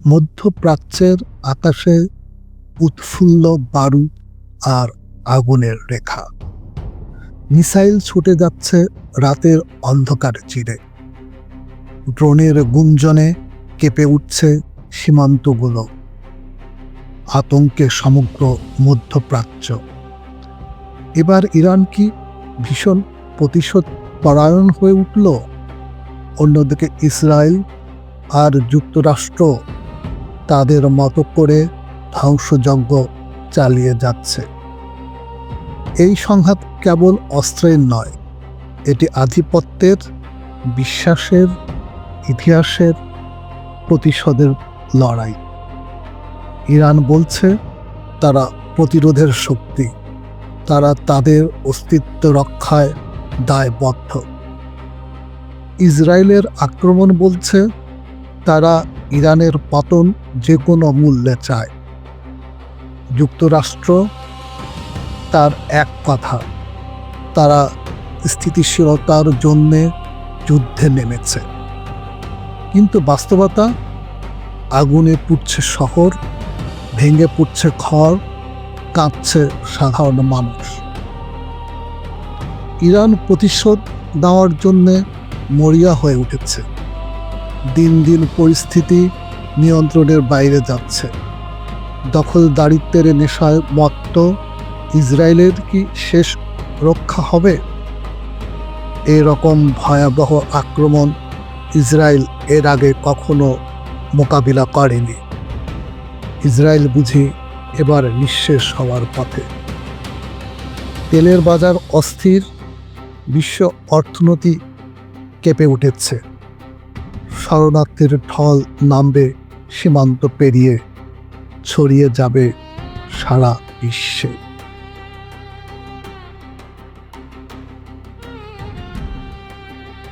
মধ্যপ্রাচ্যের আকাশে উৎফুল্ল বারুদ আর আগুনের রেখা। মিসাইল ছুটে যাচ্ছে রাতের অন্ধকার চিরে। ড্রোনের গুঞ্জনে কেঁপে উঠছে সীমান্তগুলো। আতঙ্কে সমগ্র মধ্যপ্রাচ্য। এবার ইরান কি ভীষণ প্রতিশোধ পরায়ণ হয়ে উঠল? অন্যদিকে ইসরায়েল আর যুক্তরাষ্ট্র তাদের মতো করে ধ্বংসযজ্ঞ চালিয়ে যাচ্ছে। এই সংঘাত কেবল অস্ত্রের নয়, এটি আধিপত্যের, বিশ্বাসের, ইতিহাসের, প্রতিশোধের লড়াই। ইরান বলছে তারা প্রতিরোধের শক্তি, তারা তাদের অস্তিত্ব রক্ষায় দায়বদ্ধ। ইসরায়েলের আক্রমণ বলছে তারা ইরানের পতন যে কোনো মূল্যে চায়। যুক্তরাষ্ট্র তার এক কথা, তারা স্থিতিশীলতার জন্যে যুদ্ধে নেমেছে। কিন্তু বাস্তবতা, আগুনে পুড়ছে শহর, ভেঙে পড়ছে ঘর, কাঁদছে সাধারণ মানুষ। ইরান প্রতিশোধ দেওয়ার জন্যে মরিয়া হয়ে উঠেছে। দিন দিন পরিস্থিতি নিয়ন্ত্রণের বাইরে যাচ্ছে। দখলদারিত্বের নেশায় মত্ত ইসরায়েলের কি শেষ রক্ষা হবে? এরকম ভয়াবহ আক্রমণ ইসরায়েল এর আগে কখনো মোকাবিলা করেনি। ইসরায়েল বুঝি এবার নিঃশেষ হওয়ার পথে। তেলের বাজার অস্থির, বিশ্ব অর্থনীতি কেঁপে উঠেছে। শরণার্থীর ঢল নামবে সীমান্ত পেরিয়ে, ছড়িয়ে যাবে সারা বিশ্বে।